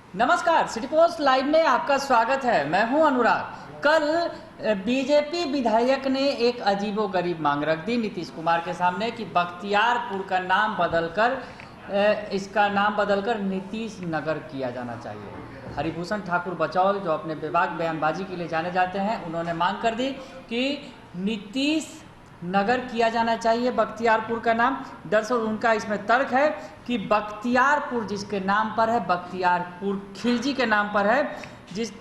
नमस्कार, city post live में आपका स्वागत है। मैं हूं अनुराग। कल बीजेपी विधायक ने एक अजीबोगरीब मांग रख दी नीतीश कुमार के सामने कि बख्तियारपुर का नाम बदलकर नीतीश नगर किया जाना चाहिए। हरिभूषण ठाकुर बचौल, जो अपने बेबाक बयानबाजी के लिए जाने जाते हैं, उन्होंने मांग कर दी कि नीतीश नगर किया जाना चाहिए बख्तियारपुर का नाम। दरअसल उनका इसमें तर्क है कि बख्तियारपुर जिसके नाम पर है, बख्तियारपुर खिलजी के नाम पर है,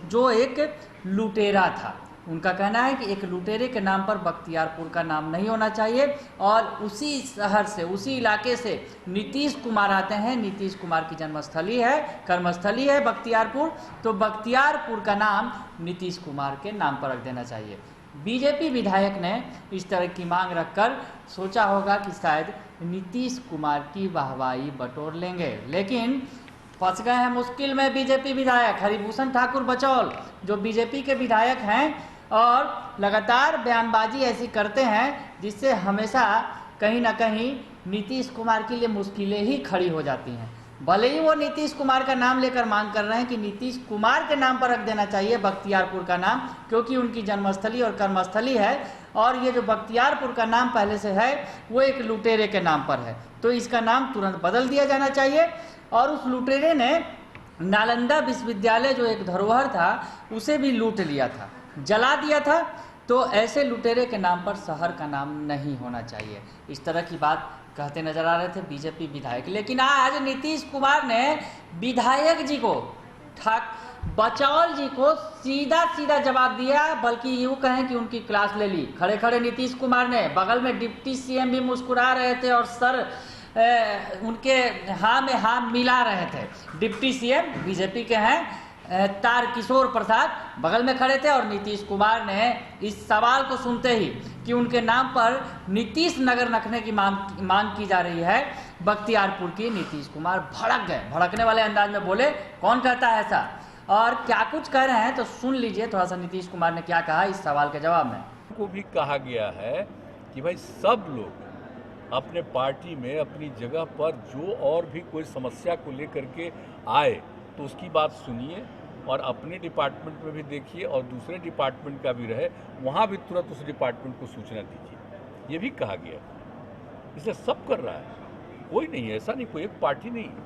जो एक लुटेरा था। उनका कहना है कि एक लुटेरे के नाम पर बख्तियारपुर का नाम नहीं होना चाहिए। और उसी शहर से, उसी इलाके से नीतीश कुमार आते हैं। नीतीश कुमार की जन्मस्थली है, कर्मस्थली है बख्तियारपुर, तो बख्तियारपुर का नाम नीतीश कुमार के नाम पर रख देना चाहिए। बीजेपी विधायक ने इस तरह की मांग रखकर सोचा होगा कि शायद नीतीश कुमार की वाहवाही बटोर लेंगे, लेकिन फंस गए हैं मुश्किल में बीजेपी विधायक हरिभूषण ठाकुर बचौल, जो बीजेपी के विधायक हैं और लगातार बयानबाजी ऐसी करते हैं जिससे हमेशा कहीं ना कहीं नीतीश कुमार के लिए मुश्किलें ही खड़ी हो जाती हैं। भले ही वो नीतीश कुमार का नाम लेकर मांग कर रहे हैं कि नीतीश कुमार के नाम पर रख देना चाहिए बख्तियारपुर का नाम, क्योंकि उनकी जन्मस्थली और कर्मस्थली है। और ये जो बख्तियारपुर का नाम पहले से है वो एक लुटेरे के नाम पर है, तो इसका नाम तुरंत बदल दिया जाना चाहिए। और उस लुटेरे ने नालंदा विश्वविद्यालय, जो एक धरोहर था, उसे भी लूट लिया था, जला दिया था। तो ऐसे लुटेरे के नाम पर शहर का नाम नहीं होना चाहिए, इस तरह की बात कहते नजर आ रहे थे बीजेपी विधायक। लेकिन आज नीतीश कुमार ने विधायक जी को, बचौल जी को सीधा सीधा जवाब दिया, बल्कि यूँ कहें कि उनकी क्लास ले ली। खड़े खड़े नीतीश कुमार ने, बगल में डिप्टी सीएम भी मुस्कुरा रहे थे और सर उनके हाँ में हाँ मिला रहे थे। डिप्टी सीएम बीजेपी के हैं, तारकिशोर प्रसाद बगल में खड़े थे। और नीतीश कुमार ने इस सवाल को सुनते ही कि उनके नाम पर नीतीश नगर रखने की मांग की जा रही है बख्तियारपुर की, नीतीश कुमार भड़क गए। भड़कने वाले अंदाज में बोले, कौन कहता है ऐसा, और क्या कुछ कह रहे हैं तो सुन लीजिए थोड़ा सा नीतीश कुमार ने क्या कहा इस सवाल के जवाब में। को भी कहा गया है कि भाई सब लोग अपने पार्टी में अपनी जगह पर जो और भी कोई समस्या को लेकर के आए तो उसकी बात सुनिए और अपने डिपार्टमेंट में भी देखिए और दूसरे डिपार्टमेंट का भी रहे, वहाँ भी तुरंत उस डिपार्टमेंट को सूचना दीजिए, ये भी कहा गया। इसलिए सब कर रहा है, कोई नहीं है, ऐसा नहीं, कोई एक पार्टी नहीं है,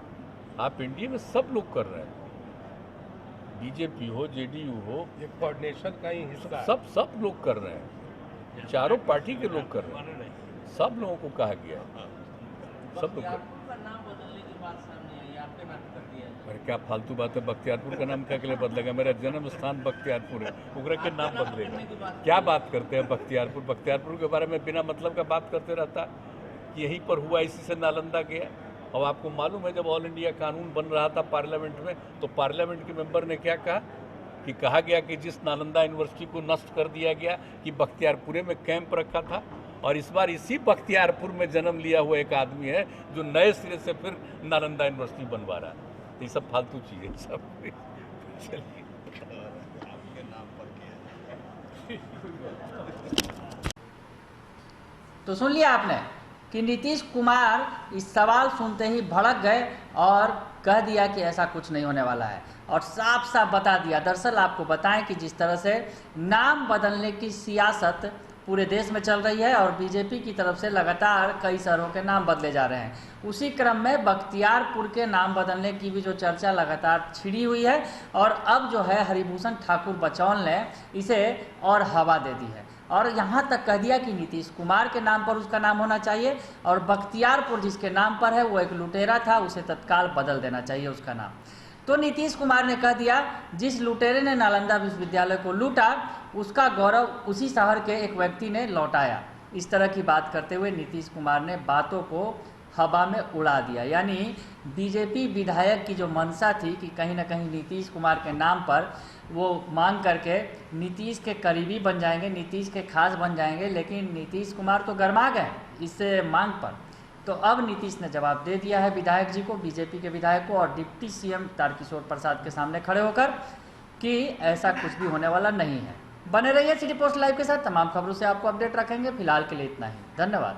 आप एनडीए में सब लोग कर रहे हैं, बीजेपी हो, जेडीयू हो, ये कोऑर्डिनेशन का ही हिस्सा, सब लोग कर रहे हैं, चारों पार्टी के लोग कर रहे हैं, सब लोगों को कहा गया है, सब लोग कर। अरे क्या फालतू बात है, बख्तियारपुर का नाम क्या के लिए बदलेगा? मेरा जन्म स्थान बख्तियारपुर है, उगरा के नाम बदलेगा? क्या बात करते हैं बख्तियारपुर के बारे में बिना मतलब का बात करते रहता कि यहीं पर हुआ, इसी से नालंदा गया। और आपको मालूम है जब ऑल इंडिया कानून बन रहा था पार्लियामेंट में, तो पार्लियामेंट के मेंबर ने क्या कहा कि कहा गया कि जिस नालंदा यूनिवर्सिटी को नष्ट कर दिया गया कि बख्तियारपुर में कैंप रखा था, और इस बार इसी बख्तियारपुर में जन्म लिया हुआ एक आदमी है जो नए सिरे से फिर नालंदा यूनिवर्सिटी बनवा रहा है। ये सब फालतू चीजें सब। चलिए, तो सुन लिया आपने कि नीतीश कुमार इस सवाल सुनते ही भड़क गए और कह दिया कि ऐसा कुछ नहीं होने वाला है, और साफ साफ बता दिया। दरअसल आपको बताएं कि जिस तरह से नाम बदलने की सियासत पूरे देश में चल रही है और बीजेपी की तरफ से लगातार कई शहरों के नाम बदले जा रहे हैं, उसी क्रम में बख्तियारपुर के नाम बदलने की भी जो चर्चा लगातार छिड़ी हुई है, और अब जो है हरिभूषण ठाकुर बचौल ने इसे और हवा दे दी है और यहाँ तक कह दिया कि नीतीश कुमार के नाम पर उसका नाम होना चाहिए, और बख्तियारपुर जिसके नाम पर है वो एक लुटेरा था, उसे तत्काल बदल देना चाहिए उसका नाम। तो नीतीश कुमार ने कह दिया, जिस लुटेरे ने नालंदा विश्वविद्यालय को लूटा उसका गौरव उसी शहर के एक व्यक्ति ने लौटाया। इस तरह की बात करते हुए नीतीश कुमार ने बातों को हवा में उड़ा दिया। यानी बीजेपी विधायक की जो मंशा थी कि कहीं ना कहीं नीतीश कुमार के नाम पर वो मांग करके नीतीश के करीबी बन जाएंगे, नीतीश के खास बन जाएंगे, लेकिन नीतीश कुमार तो गर्मा गए इस मांग पर। तो अब नीतीश ने जवाब दे दिया है विधायक जी को, बीजेपी के विधायक को, और डिप्टी सीएम तारकिशोर प्रसाद के सामने खड़े होकर कि ऐसा कुछ भी होने वाला नहीं है। बने रहिए सिटी पोस्ट लाइव के साथ, तमाम खबरों से आपको अपडेट रखेंगे। फिलहाल के लिए इतना ही, धन्यवाद।